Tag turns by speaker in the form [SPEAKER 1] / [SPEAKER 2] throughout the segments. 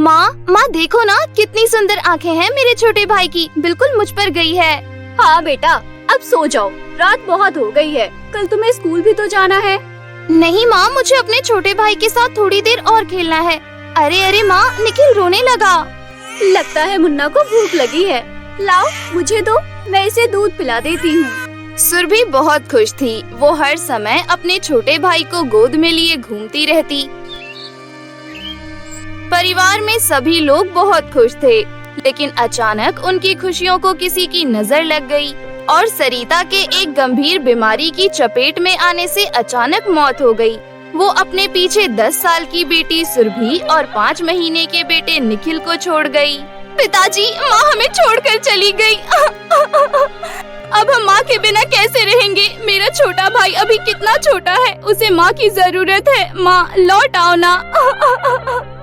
[SPEAKER 1] माँ देखो ना, कितनी सुंदर आंखें हैं मेरे छोटे भाई की, बिल्कुल मुझ पर गई है।
[SPEAKER 2] हाँ बेटा, अब सो जाओ, रात बहुत हो गई है, कल तुम्हें स्कूल भी तो जाना है।
[SPEAKER 1] नहीं माँ, मुझे अपने छोटे भाई के साथ थोड़ी देर और खेलना है। अरे माँ, निखिल रोने लगा।
[SPEAKER 2] लगता है मुन्ना को भूख लगी है, लाओ मुझे दो, मैं इसे दूध पिला देती हूँ।
[SPEAKER 1] सुरभि बहुत खुश थी। वो हर समय अपने छोटे भाई को गोद में लिए घूमती रहती। परिवार में सभी लोग बहुत खुश थे, लेकिन अचानक उनकी खुशियों को किसी की नजर लग गई और सरिता के एक गंभीर बीमारी की चपेट में आने से अचानक मौत हो गई। वो अपने पीछे 10 साल की बेटी सुरभि और 5 महीने के बेटे निखिल को छोड़ गई। पिताजी, माँ हमें छोड़कर चली गई। अब हम माँ के बिना कैसे रहेंगे? मेरा छोटा भाई अभी कितना छोटा है, उसे माँ की जरूरत है। माँ लौट आओ ना।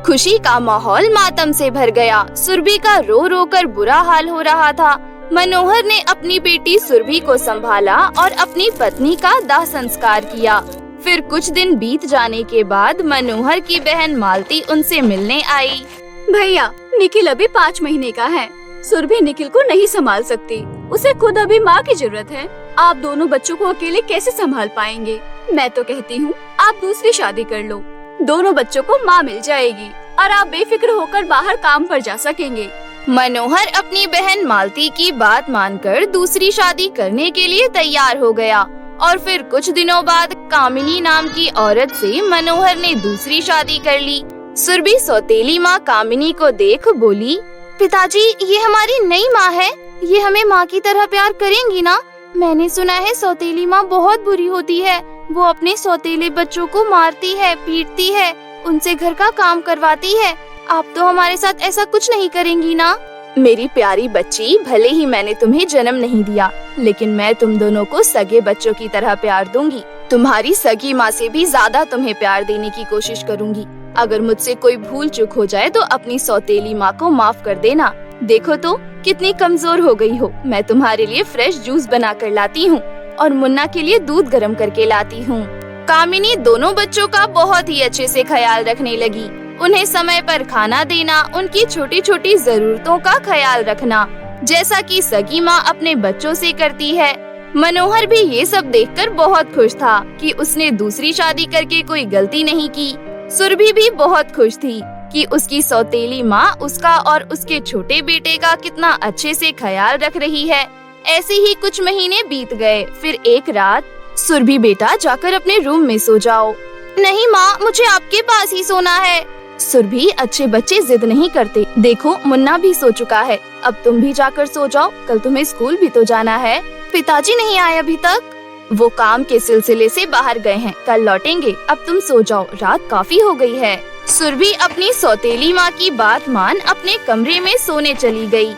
[SPEAKER 1] खुशी का माहौल मातम से भर गया। सुरभि का रो रो कर बुरा हाल हो रहा था। मनोहर ने अपनी बेटी सुरभि को संभाला और अपनी पत्नी का दाह संस्कार किया। फिर कुछ दिन बीत जाने के बाद मनोहर की बहन मालती उनसे मिलने आई।
[SPEAKER 2] भैया, निखिल अभी 5 महीने का है, सुरभि निखिल को नहीं संभाल सकती, उसे खुद अभी माँ की जरूरत है। आप दोनों बच्चों को अकेले कैसे संभाल पाएंगे? मैं तो कहती हूँ आप दूसरी शादी कर लो, दोनों बच्चों को माँ मिल जाएगी और आप बेफिक्र होकर बाहर काम पर जा सकेंगे।
[SPEAKER 1] मनोहर अपनी बहन मालती की बात मानकर दूसरी शादी करने के लिए तैयार हो गया और फिर कुछ दिनों बाद कामिनी नाम की औरत से मनोहर ने दूसरी शादी कर ली। सुरभि सौतेली माँ कामिनी को देख बोली, पिताजी ये हमारी नई माँ है, ये हमें माँ की तरह प्यार करेंगी ना? मैंने सुना है सौतेली माँ बहुत बुरी होती है, वो अपने सौतेले बच्चों को मारती है, पीटती है, उनसे घर का काम करवाती है। आप तो हमारे साथ ऐसा कुछ नहीं करेंगी ना? मेरी प्यारी बच्ची, भले ही मैंने तुम्हें जन्म नहीं दिया, लेकिन मैं तुम दोनों को सगे बच्चों की तरह प्यार दूंगी। तुम्हारी सगी माँ से भी ज्यादा तुम्हें प्यार देने की कोशिश करूंगी। अगर मुझसे कोई भूल चूक हो जाए तो अपनी सौतेली माँ को माफ कर देना। देखो तो कितनी कमजोर हो गई हो। मैं तुम्हारे लिए फ्रेश जूस बना कर लाती हूँ और मुन्ना के लिए दूध गर्म करके लाती हूँ। कामिनी दोनों बच्चों का बहुत ही अच्छे से ख्याल रखने लगी। उन्हें समय पर खाना देना, उनकी छोटी छोटी जरूरतों का ख्याल रखना, जैसा कि सगी माँ अपने बच्चों से करती है। मनोहर भी ये सब देखकर बहुत खुश था कि उसने दूसरी शादी करके कोई गलती नहीं की। सुरभि भी बहुत खुश थी कि उसकी सौतेली माँ उसका और उसके छोटे बेटे का कितना अच्छे से ख्याल रख रही है। ऐसे ही कुछ महीने बीत गए। फिर एक रात, सुरभि बेटा जाकर अपने रूम में सो जाओ। नहीं माँ, मुझे आपके पास ही सोना है। सुरभि, अच्छे बच्चे जिद नहीं करते। देखो मुन्ना भी सो चुका है, अब तुम भी जाकर सो जाओ, कल तुम्हें स्कूल भी तो जाना है। पिताजी नहीं आए अभी तक? वो काम के सिलसिले से बाहर गए हैं, कल लौटेंगे। अब तुम सो जाओ, रात काफी हो गई है। सुरभि अपनी सौतेली माँ की बात मान अपने कमरे में सोने चली गई।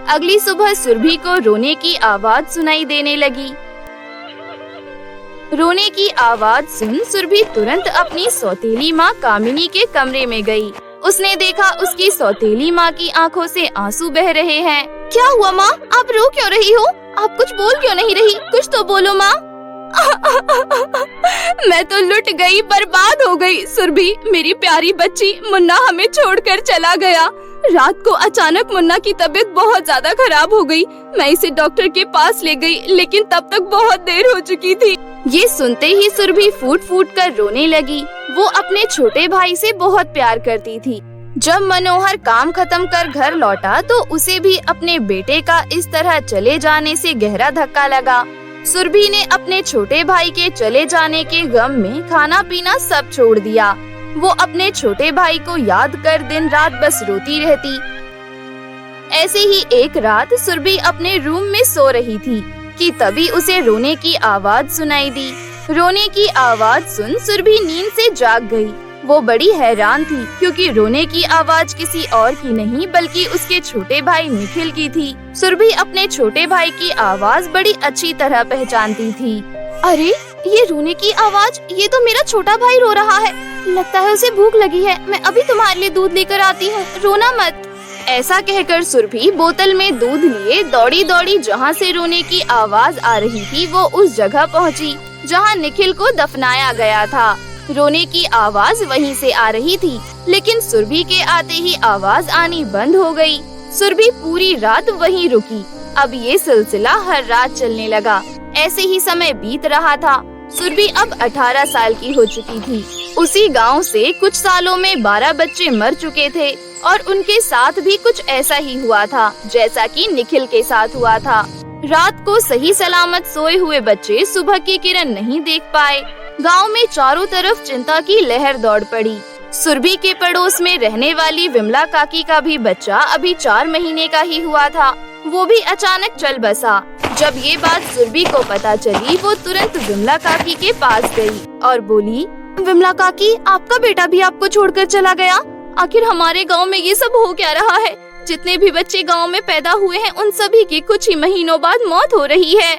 [SPEAKER 1] अगली सुबह सुरभि को रोने की आवाज सुनाई देने लगी। रोने की आवाज सुन सुरभि तुरंत अपनी सौतेली माँ कामिनी के कमरे में गई। उसने देखा उसकी सौतेली माँ की आंखों से आंसू बह रहे हैं। क्या हुआ माँ, आप रो क्यों रही हो? आप कुछ बोल क्यों नहीं रही? कुछ तो बोलो माँ। मैं तो लुट गई, बर्बाद हो गई। सुरभि, मेरी प्यारी बच्ची, मुन्ना हमें छोड़कर चला गया। रात को अचानक मुन्ना की तबीयत बहुत ज्यादा खराब हो गई। मैं इसे डॉक्टर के पास ले गई, लेकिन तब तक बहुत देर हो चुकी थी। ये सुनते ही सुरभि फूट फूट कर रोने लगी। वो अपने छोटे भाई से बहुत प्यार करती थी। जब मनोहर काम खत्म कर घर लौटा तो उसे भी अपने बेटे का इस तरह चले जाने से गहरा धक्का लगा। सुरभि ने अपने छोटे भाई के चले जाने के गम में खाना पीना सब छोड़ दिया। वो अपने छोटे भाई को याद कर दिन रात बस रोती रहती। ऐसे ही एक रात सुरभि अपने रूम में सो रही थी कि तभी उसे रोने की आवाज सुनाई दी। रोने की आवाज सुन सुरभि नींद से जाग गई। वो बड़ी हैरान थी क्योंकि रोने की आवाज किसी और की नहीं बल्कि उसके छोटे भाई निखिल की थी। सुरभि अपने छोटे भाई की आवाज बड़ी अच्छी तरह पहचानती थी। अरे ये रोने की आवाज, ये तो मेरा छोटा भाई रो रहा है। लगता है उसे भूख लगी है, मैं अभी तुम्हारे लिए दूध लेकर आती हूँ, रोना मत। ऐसा कहकर सुरभि बोतल में दूध लिए दौड़ी दौड़ी जहाँ से रोने की आवाज आ रही थी वो उस जगह पहुँची जहाँ निखिल को दफनाया गया था। रोने की आवाज वहीं से आ रही थी, लेकिन सुरभि के आते ही आवाज आनी बंद हो गई। सुरभि पूरी रात वहीं रुकी। अब ये सिलसिला हर रात चलने लगा। ऐसे ही समय बीत रहा था। सुरभि अब 18 साल की हो चुकी थी। उसी गांव से कुछ सालों में 12 बच्चे मर चुके थे और उनके साथ भी कुछ ऐसा ही हुआ था जैसा कि निखिल के साथ हुआ था। रात को सही सलामत सोए हुए बच्चे सुबह की किरण नहीं देख पाए। गांव में चारों तरफ चिंता की लहर दौड़ पड़ी। सुरभि के पड़ोस में रहने वाली विमला काकी का भी बच्चा अभी 4 महीने का ही हुआ था। वो भी अचानक चल बसा। जब ये बात सुरभि को पता चली, वो तुरंत विमला काकी के पास गई और बोली, विमला काकी, आपका बेटा भी आपको छोड़कर चला गया। आखिर हमारे गांव में ये सब हो क्या रहा है? जितने भी बच्चे गांव में पैदा हुए हैं, उन सभी की कुछ ही महीनों बाद मौत हो रही है।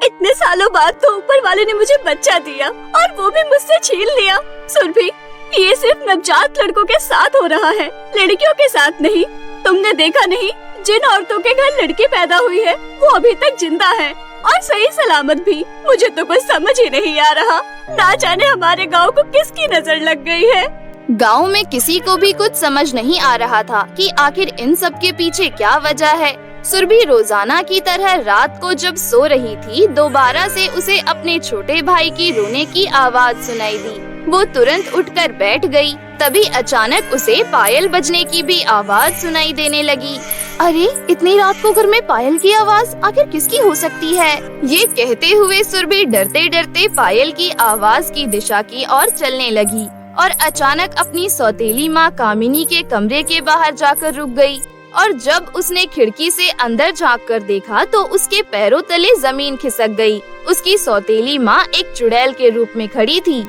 [SPEAKER 2] इतने सालों बाद तो ऊपर वाले ने मुझे बच्चा दिया और वो भी मुझसे छीन लिया। सुरभि, ये सिर्फ नवजात लड़कों के साथ हो रहा है, लड़कियों के साथ नहीं। तुमने देखा नहीं, जिन औरतों के घर लड़की पैदा हुई है वो अभी तक जिंदा है और सही सलामत भी। मुझे तो कुछ समझ ही नहीं आ रहा। ना जाने हमारे गांव को किसकी नजर लग गई है।
[SPEAKER 1] गांव में किसी को भी कुछ समझ नहीं आ रहा था कि आखिर इन सब के पीछे क्या वजह है। सुरभि रोजाना की तरह रात को जब सो रही थी, दोबारा से उसे अपने छोटे भाई की रोने की आवाज सुनाई दी। वो तुरंत उठकर बैठ गई। तभी अचानक उसे पायल बजने की भी आवाज सुनाई देने लगी। अरे, इतनी रात को घर में पायल की आवाज आखिर किसकी हो सकती है? ये कहते हुए सुरभि डरते डरते पायल की आवाज की दिशा की ओर चलने लगी और अचानक अपनी सौतेली माँ कामिनी के कमरे के बाहर जाकर रुक गई। और जब उसने खिड़की से अंदर झांक कर देखा तो उसके पैरों तले जमीन खिसक गई। उसकी सौतेली माँ एक चुड़ैल के रूप में खड़ी थी।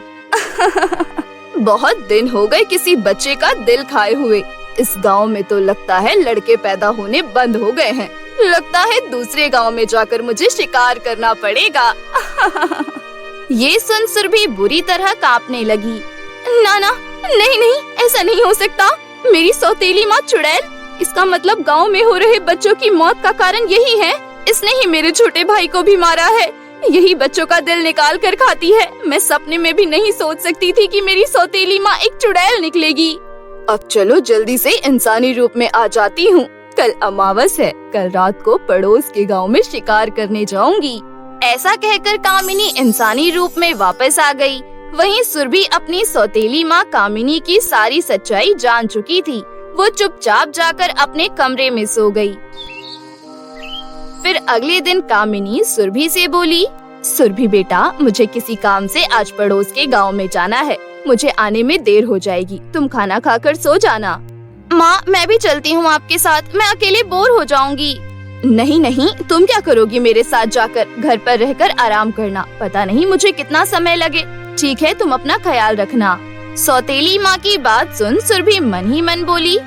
[SPEAKER 1] बहुत दिन हो गए किसी बच्चे का दिल खाए हुए। इस गांव में तो लगता है लड़के पैदा होने बंद हो गए हैं। लगता है दूसरे गांव में जाकर मुझे शिकार करना पड़ेगा। ये सुन सुरभि बुरी तरह कांपने लगी। ना, नहीं नहीं, ऐसा नहीं हो सकता। मेरी सौतेली माँ चुड़ैल, इसका मतलब गांव में हो रहे बच्चों की मौत का कारण यही है। इसने ही मेरे छोटे भाई को भी मारा है। यही बच्चों का दिल निकाल कर खाती है। मैं सपने में भी नहीं सोच सकती थी कि मेरी सौतेली माँ एक चुड़ैल निकलेगी। अब चलो जल्दी से इंसानी रूप में आ जाती हूँ। कल अमावस है, कल रात को पड़ोस के गांव में शिकार करने जाऊंगी। ऐसा कहकर कामिनी इंसानी रूप में वापस आ गई। वहीं सुरभि अपनी सौतेली माँ कामिनी की सारी सच्चाई जान चुकी थी। वो चुपचाप जाकर अपने कमरे में सो गई। फिर अगले दिन कामिनी सुरभि से बोली, सुरभि बेटा, मुझे किसी काम से आज पड़ोस के गांव में जाना है। मुझे आने में देर हो जाएगी। तुम खाना खाकर सो जाना। माँ, मैं भी चलती हूँ आपके साथ। मैं अकेले बोर हो जाऊंगी। नहीं नहीं, तुम क्या करोगी मेरे साथ जाकर? घर पर रहकर आराम करना। पता नहीं मुझे कितना समय लगे। ठीक है, तुम अपना ख्याल रखना। सौतेली माँ की बात सुन सुरभि मन ही मन बोली,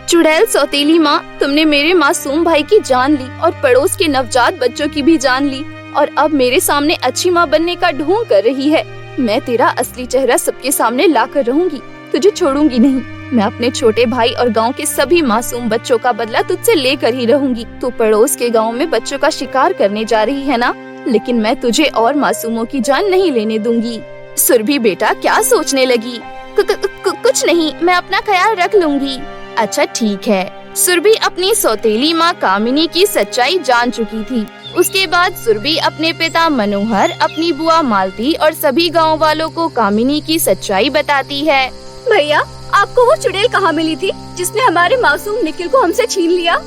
[SPEAKER 1] चुड़ैल सौतेली माँ, तुमने मेरे मासूम भाई की जान ली और पड़ोस के नवजात बच्चों की भी जान ली और अब मेरे सामने अच्छी माँ बनने का ढोंग कर रही है। मैं तेरा असली चेहरा सबके सामने लाकर रहूंगी। तुझे छोड़ूंगी नहीं। मैं अपने छोटे भाई और गांव के सभी मासूम बच्चों का बदला तुझसे लेकर ही रहूंगी। तू पड़ोस के गांव में बच्चों का शिकार करने जा रही है ना, लेकिन मैं तुझे और मासूमों की जान नहीं लेने दूंगी। सुरभि बेटा, क्या सोचने लगी? कुछ नहीं, मैं अपना ख्याल रख लूंगी। अच्छा ठीक है। सुरभि अपनी सौतेली माँ कामिनी की सच्चाई जान चुकी थी। उसके बाद सुरभि अपने पिता मनोहर, अपनी बुआ मालती और सभी गांव वालों को कामिनी की सच्चाई बताती है।
[SPEAKER 2] भैया, आपको वो चुड़ैल कहाँ मिली थी जिसने हमारे मासूम निखिल को हमसे छीन लिया?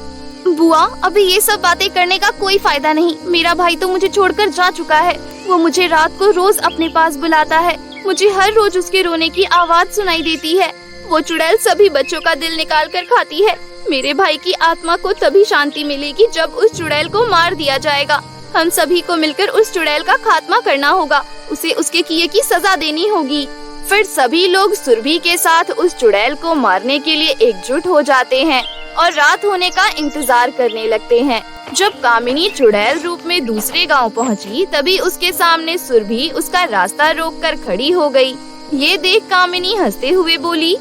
[SPEAKER 1] बुआ, अभी ये सब बातें करने का कोई फायदा नहीं। मेरा भाई तो मुझे छोड़कर जा चुका है। वो मुझे रात को रोज अपने पास बुलाता है। मुझे हर रोज उसके रोने की आवाज सुनाई देती है। वो चुड़ैल सभी बच्चों का दिल निकाल कर खाती है। मेरे भाई की आत्मा को तभी शांति मिलेगी जब उस चुड़ैल को मार दिया जाएगा। हम सभी को मिलकर उस चुड़ैल का खात्मा करना होगा। उसे उसके किए की सजा देनी होगी। फिर सभी लोग सुरभि के साथ उस चुड़ैल को मारने के लिए एकजुट हो जाते हैं और रात होने का इंतजार करने लगते हैं। जब कामिनी चुड़ैल रूप में दूसरे गांव पहुंची, तभी उसके सामने सुरभि उसका रास्ता रोककर खड़ी हो गई। ये देख कामिनी हंसते हुए बोली,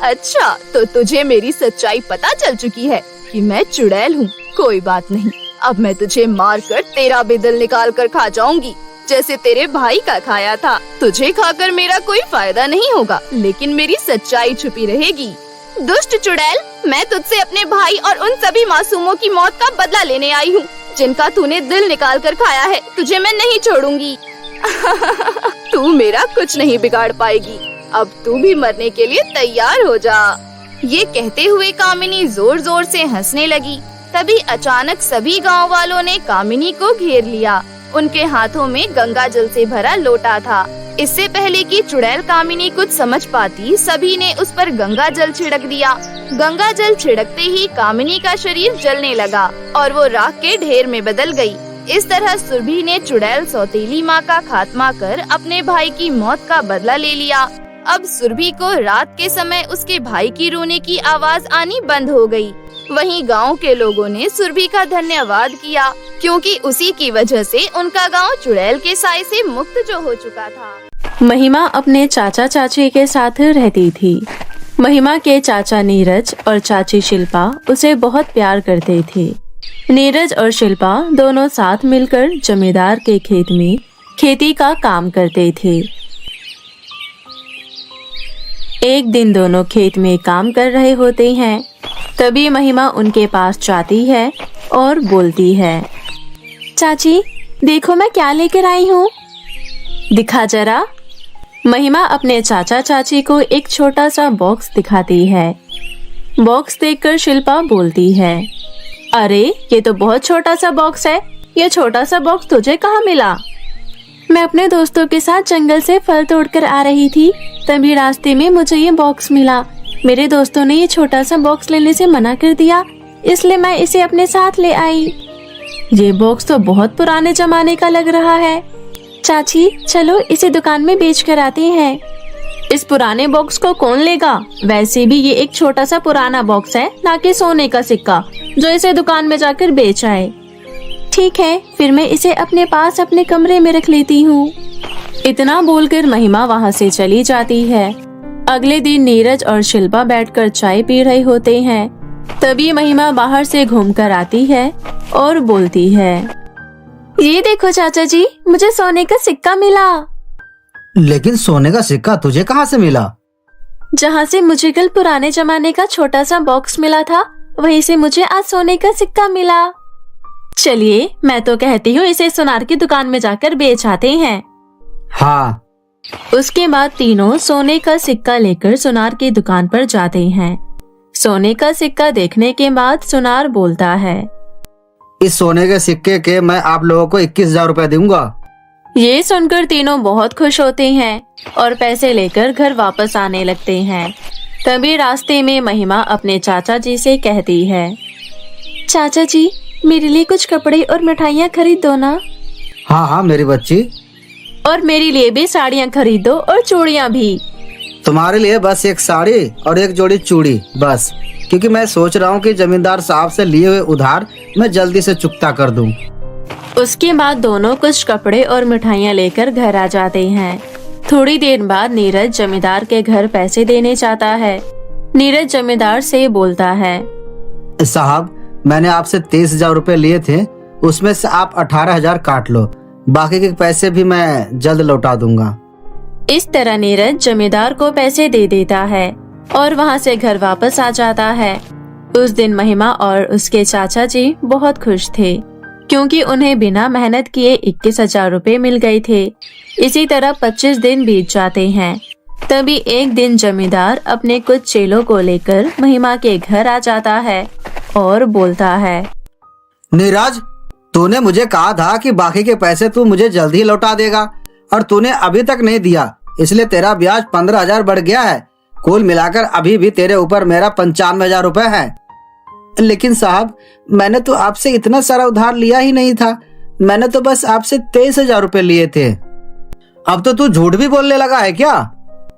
[SPEAKER 1] अच्छा, तो तुझे मेरी सच्चाई पता चल चुकी है कि मैं चुड़ैल हूँ। कोई बात नहीं, अब मैं तुझे मारकर तेरा भी दिल निकाल कर खा जाऊंगी। जैसे तेरे भाई का खाया था। तुझे खाकर मेरा कोई फायदा नहीं होगा, लेकिन मेरी सच्चाई छुपी रहेगी। दुष्ट चुड़ैल, मैं तुझसे अपने भाई और उन सभी मासूमों की मौत का बदला लेने आई हूँ, जिनका तूने दिल निकाल कर खाया है। तुझे मैं नहीं छोड़ूंगी। तू मेरा कुछ नहीं बिगाड़ पाएगी। अब तू भी मरने के लिए तैयार हो जा। ये कहते हुए कामिनी जोर जोर से हंसने लगी। तभी अचानक सभी गांव वालों ने कामिनी को घेर लिया। उनके हाथों में गंगा जल से भरा लोटा था। इससे पहले कि चुड़ैल कामिनी कुछ समझ पाती, सभी ने उस पर गंगा जल छिड़क दिया। गंगा जल छिड़कते ही कामिनी का शरीर जलने लगा और वो राख के ढेर में बदल गई। इस तरह सुरभि ने चुड़ैल सौतेली माँ का खात्मा कर अपने भाई की मौत का बदला ले लिया। अब सुरभि को रात के समय उसके भाई की रोने की आवाज आनी बंद हो गई। वहीं गांव के लोगों ने सुरभि का धन्यवाद किया, क्योंकि उसी की वजह से उनका गांव चुड़ैल के साए से मुक्त जो हो चुका था।
[SPEAKER 3] महिमा अपने चाचा चाची के साथ रहती थी। महिमा के चाचा नीरज और चाची शिल्पा उसे बहुत प्यार करते थे। नीरज और शिल्पा दोनों साथ मिलकर जमींदार के खेत में खेती का काम करते थे। एक दिन दोनों खेत में काम कर रहे होते हैं, तभी महिमा उनके पास जाती है और बोलती है, चाची देखो मैं क्या लेकर आई हूँ। दिखा जरा। महिमा अपने चाचा चाची को एक छोटा सा बॉक्स दिखाती है। बॉक्स देखकर शिल्पा बोलती है, अरे ये तो बहुत छोटा सा बॉक्स है। ये छोटा सा बॉक्स तुझे कहाँ मिला? मैं अपने दोस्तों के साथ जंगल से फल तोड़कर आ रही थी, तभी रास्ते में मुझे ये बॉक्स मिला। मेरे दोस्तों ने ये छोटा सा बॉक्स लेने से मना कर दिया, इसलिए मैं इसे अपने साथ ले आई। ये बॉक्स तो बहुत पुराने जमाने का लग रहा है। चाची चलो इसे दुकान में बेच कर आते हैं। इस पुराने बॉक्स को कौन लेगा? वैसे भी ये एक छोटा सा पुराना बॉक्स है, ना कि सोने का सिक्का जो इसे दुकान में जाकर बेच आए। ठीक है, फिर मैं इसे अपने पास अपने कमरे में रख लेती हूँ। इतना बोलकर महिमा वहाँ से चली जाती है। अगले दिन नीरज और शिल्पा बैठकर चाय पी रहे होते हैं। तभी महिमा बाहर से घूमकर आती है और बोलती है, ये देखो चाचा जी, मुझे सोने का सिक्का मिला।
[SPEAKER 4] लेकिन सोने का सिक्का तुझे कहाँ से मिला?
[SPEAKER 3] जहाँ से मुझे कल पुराने जमाने का छोटा सा बॉक्स मिला था, वहीं से मुझे आज सोने का सिक्का मिला। चलिए मैं तो कहती हूँ इसे सुनार की दुकान में जाकर बेच आते हैं।
[SPEAKER 4] हाँ।
[SPEAKER 3] उसके बाद तीनों सोने का सिक्का लेकर सुनार की दुकान पर जाते हैं। सोने का सिक्का देखने के बाद सुनार बोलता है,
[SPEAKER 4] इस सोने के सिक्के के मैं आप लोगों को 21,000 रुपए दूंगा।
[SPEAKER 3] ये सुनकर तीनों बहुत खुश होते हैं और पैसे लेकर घर वापस आने लगते हैं। तभी रास्ते में महिमा अपने चाचा जी से कहती है, चाचा जी मेरे लिए कुछ कपड़े और मिठाइयाँ खरीद दो ना।
[SPEAKER 4] हाँ हाँ मेरी बच्ची।
[SPEAKER 3] और मेरे लिए भी साड़ियाँ खरीद दो और चूड़ियाँ भी।
[SPEAKER 4] तुम्हारे लिए बस एक साड़ी और एक जोड़ी चूड़ी बस, क्योंकि मैं सोच रहा हूँ कि जमींदार साहब से लिए हुए उधार मैं जल्दी से चुकता कर दूं।
[SPEAKER 3] उसके बाद दोनों कुछ कपड़े और मिठाइयाँ लेकर घर आ जाते हैं। थोड़ी देर बाद नीरज जमींदार के घर पैसे देने जाता है। नीरज जमींदार से बोलता है,
[SPEAKER 4] साहब मैंने आपसे 23,000 रुपए लिए थे, उसमें से आप 18,000 काट लो, बाकी के पैसे भी मैं जल्द लौटा दूंगा।
[SPEAKER 3] इस तरह नीरज जमींदार को पैसे दे देता है और वहाँ से घर वापस आ जाता है। उस दिन महिमा और उसके चाचा जी बहुत खुश थे, क्योंकि उन्हें बिना मेहनत किए 21,000 रुपए मिल गए थे। इसी तरह 25 दिन बीत जाते हैं। तभी एक दिन जमींदार अपने कुछ चेलों को लेकर महिमा के घर आ जाता है और बोलता है,
[SPEAKER 4] नीरज तूने मुझे कहा था कि बाकी के पैसे तू मुझे जल्द ही लौटा देगा, और तूने अभी तक नहीं दिया, इसलिए तेरा ब्याज 15,000 बढ़ गया है। कुल मिलाकर अभी भी तेरे ऊपर मेरा 95,000 रुपए है। लेकिन साहब मैंने तो आपसे इतना सारा उधार लिया ही नहीं था, मैंने तो बस आपसे 23,000 रुपए लिए थे। अब तो तू झूठ भी बोलने लगा है क्या?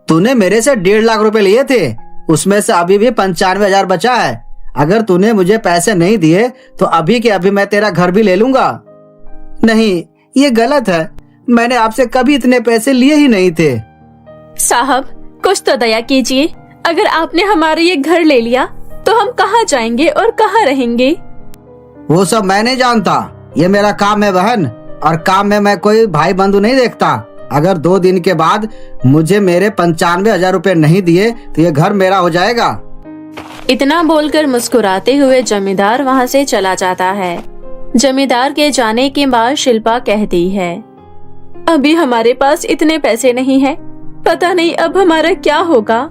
[SPEAKER 4] तूने मेरे से 1.5 लाख रुपए लिए थे, उसमें से अभी भी 95,000 बचा है। अगर तूने मुझे पैसे नहीं दिए तो अभी के अभी मैं तेरा घर भी ले लूंगा। नहीं, ये गलत है, मैंने आपसे कभी इतने पैसे लिए ही नहीं थे।
[SPEAKER 3] साहब कुछ तो दया कीजिए, अगर आपने हमारा ये घर ले लिया तो हम कहाँ जाएंगे और कहाँ रहेंगे?
[SPEAKER 4] वो सब मैं नहीं जानता, ये मेरा काम है बहन, और काम में मैं कोई भाई बंधु नहीं देखता। अगर 2 दिन के बाद मुझे मेरे 95,000 रुपए नहीं दिए तो ये घर मेरा हो जाएगा।
[SPEAKER 3] इतना बोलकर मुस्कुराते हुए जमींदार वहाँ से चला जाता है। जमींदार के जाने के बाद शिल्पा कहती है, अभी हमारे पास इतने पैसे नहीं है, पता नहीं अब हमारा क्या होगा।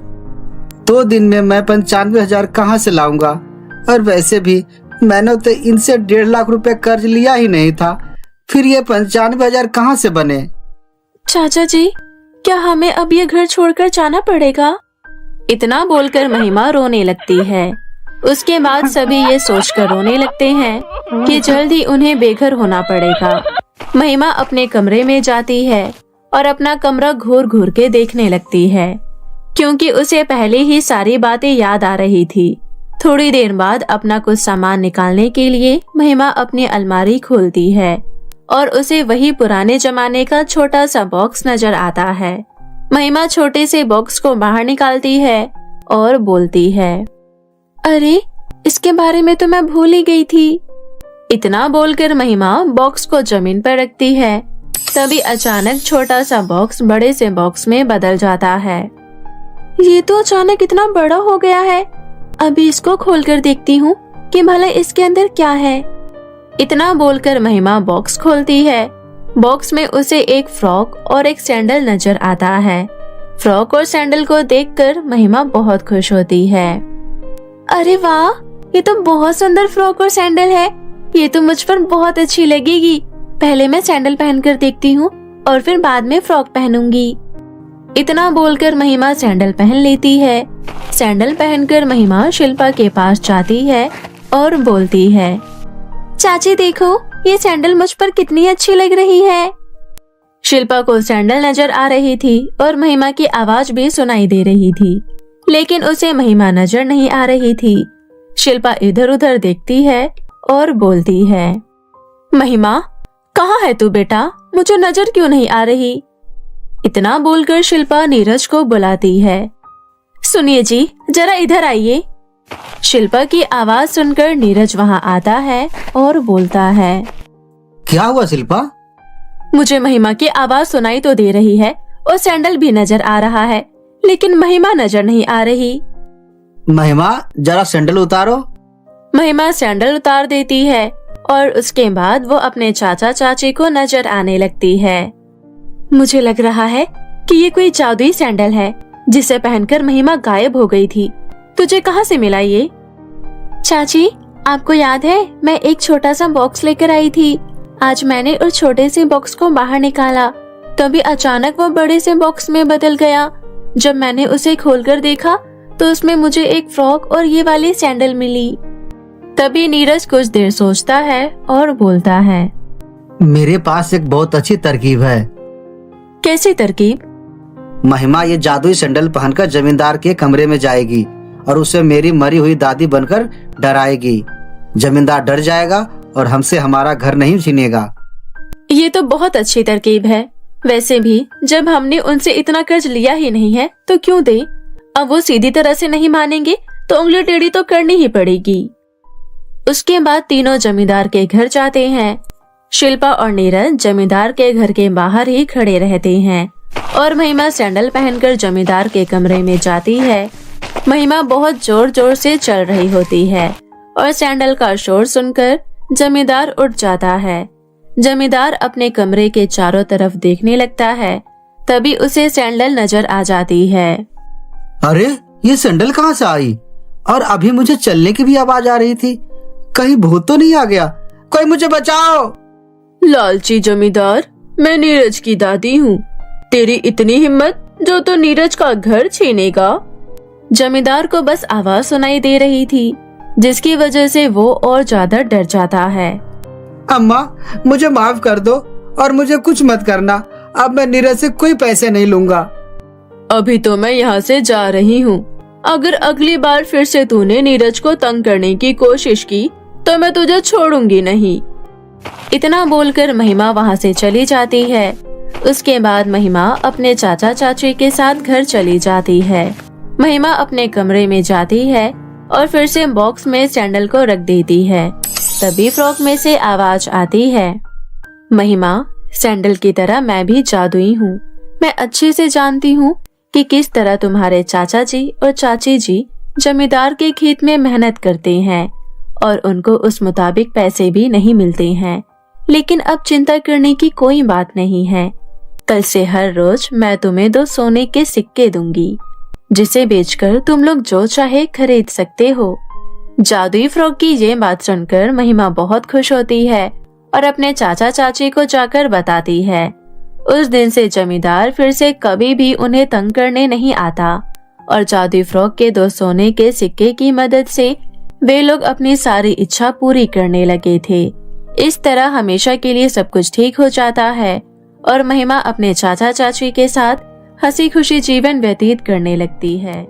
[SPEAKER 4] 2 दिन में मैं 95,000 कहाँ से लाऊंगा? और वैसे भी मैंने तो इनसे 1.5 लाख रुपए कर्ज लिया ही नहीं था, फिर ये 95,000 कहाँ से बने?
[SPEAKER 3] चाचा जी, क्या हमें अब ये घर छोड़कर जाना पड़ेगा? इतना बोलकर महिमा रोने लगती है। उसके बाद सभी ये सोचकर रोने लगते हैं कि जल्दी उन्हें बेघर होना पड़ेगा। महिमा अपने कमरे में जाती है और अपना कमरा घूर घूर के देखने लगती है, क्योंकि उसे पहले ही सारी बातें याद आ रही थी। थोड़ी देर बाद अपना कुछ सामान निकालने के लिए महिमा अपनी अलमारी खोलती है और उसे वही पुराने जमाने का छोटा सा बॉक्स नजर आता है। महिमा छोटे से बॉक्स को बाहर निकालती है और बोलती है, अरे इसके बारे में तो मैं भूल ही गई थी। इतना बोलकर महिमा बॉक्स को जमीन पर रखती है। तभी अचानक छोटा सा बॉक्स बड़े से बॉक्स में बदल जाता है। ये तो अचानक इतना बड़ा हो गया है, अभी इसको खोलकर देखती हूँ कि भला इसके अंदर क्या है। इतना बोलकर महिमा बॉक्स खोलती है। बॉक्स में उसे एक फ्रॉक और एक सैंडल नजर आता है। फ्रॉक और सैंडल को देखकर महिमा बहुत खुश होती है। अरे वाह, ये तो बहुत सुंदर फ्रॉक और सैंडल है, ये तो मुझ पर बहुत अच्छी लगेगी। पहले मैं सैंडल पहनकर देखती हूँ और फिर बाद में फ्रॉक पहनूंगी। इतना बोलकर महिमा सैंडल पहन लेती है। सैंडल पहनकर महिमा शिल्पा के पास जाती है और बोलती है, चाची देखो, ये सैंडल मुझ पर कितनी अच्छी लग रही है। शिल्पा को सैंडल नजर आ रही थी और महिमा की आवाज भी सुनाई दे रही थी, लेकिन उसे महिमा नजर नहीं आ रही थी। शिल्पा इधर उधर देखती है और बोलती है, महिमा कहाँ है तू बेटा, मुझे नजर क्यों नहीं आ रही? इतना बोलकर शिल्पा नीरज को बुलाती है। सुनिए जी, जरा इधर आइए। शिल्पा की आवाज सुनकर नीरज वहाँ आता है और बोलता है,
[SPEAKER 4] क्या हुआ शिल्पा?
[SPEAKER 3] मुझे महिमा की आवाज सुनाई तो दे रही है और सैंडल भी नजर आ रहा है, लेकिन महिमा नजर नहीं आ रही।
[SPEAKER 4] महिमा जरा सैंडल उतारो।
[SPEAKER 3] महिमा सैंडल उतार देती है और उसके बाद वो अपने चाचा चाची को नजर आने लगती है। मुझे लग रहा है कि ये कोई जादुई सैंडल है जिसे पहनकर महिमा गायब हो गई थी। तुझे कहाँ से मिला ये? चाची, आपको याद है मैं एक छोटा सा बॉक्स लेकर आई थी। आज मैंने उस छोटे से बॉक्स को बाहर निकाला, तभी अचानक वो बड़े से बॉक्स में बदल गया। जब मैंने उसे खोलकर देखा तो उसमें मुझे एक फ्रॉक और ये वाली सैंडल मिली। तभी नीरज कुछ देर सोचता है और बोलता है,
[SPEAKER 4] मेरे पास एक बहुत अच्छी तरकीब है।
[SPEAKER 3] कैसी तरकीब?
[SPEAKER 4] महिमा ये जादुई सैंडल पहनकर जमींदार के कमरे में जाएगी और उसे मेरी मरी हुई दादी बनकर डराएगी। जमींदार डर जाएगा और हमसे हमारा घर नहीं छीनेगा।
[SPEAKER 3] ये तो बहुत अच्छी तरकीब है। वैसे भी जब हमने उनसे इतना कर्ज लिया ही नहीं है तो क्यों दे? अब वो सीधी तरह से नहीं मानेंगे तो उंगली टेढ़ी तो करनी ही पड़ेगी। उसके बाद तीनों जमींदार के घर जाते हैं। शिल्पा और नीरज जमींदार के घर के बाहर ही खड़े रहते हैं और महिमा सैंडल पहनकर जमींदार के कमरे में जाती है। महिमा बहुत जोर जोर से चल रही होती है और सैंडल का शोर सुनकर जमींदार उठ जाता है। जमींदार अपने कमरे के चारों तरफ देखने लगता है। तभी उसे सैंडल नजर आ जाती है।
[SPEAKER 4] अरे ये सैंडल कहाँ से आई? और अभी मुझे चलने की भी आवाज आ रही थी। कहीं भूत तो नहीं आ गया? कोई मुझे बचाओ।
[SPEAKER 3] लालची जमींदार, मैं नीरज की दादी हूँ। तेरी इतनी हिम्मत जो तो नीरज का घर छीनेगा। जमींदार को बस आवाज सुनाई दे रही थी, जिसकी वजह से वो और ज्यादा डर जाता है।
[SPEAKER 4] अम्मा मुझे माफ कर दो और मुझे कुछ मत करना। अब मैं नीरज से कोई पैसे नहीं लूंगा।
[SPEAKER 3] अभी तो मैं यहाँ से जा रही हूँ। अगर अगली बार फिर से तूने नीरज को तंग करने की कोशिश की तो मैं तुझे छोड़ूंगी नहीं। इतना बोलकर महिमा वहाँ से चली जाती है। उसके बाद महिमा अपने चाचा चाची के साथ घर चली जाती है। महिमा अपने कमरे में जाती है और फिर से बॉक्स में सैंडल को रख देती है। तभी फ्रॉक में से आवाज आती है, महिमा, सैंडल की तरह मैं भी जादुई हूँ। मैं अच्छे से जानती हूँ कि किस तरह तुम्हारे चाचा जी और चाची जी जमींदार के खेत में मेहनत करते हैं और उनको उस मुताबिक पैसे भी नहीं मिलते हैं। लेकिन अब चिंता करने की कोई बात नहीं है। कल से हर रोज मैं तुम्हें 2 सोने के सिक्के दूंगी, जिसे बेचकर तुम लोग जो चाहे खरीद सकते हो। जादुई फ्रॉक की ये बात सुनकर महिमा बहुत खुश होती है और अपने चाचा चाची को जाकर बताती है। उस दिन से जमींदार फिर से कभी भी उन्हें तंग करने नहीं आता और जादुई फ्रॉक के 2 सोने के सिक्के की मदद से वे लोग अपनी सारी इच्छा पूरी करने लगे थे। इस तरह हमेशा के लिए सब कुछ ठीक हो जाता है और महिमा अपने चाचा चाची के साथ हंसी खुशी जीवन व्यतीत करने लगती है।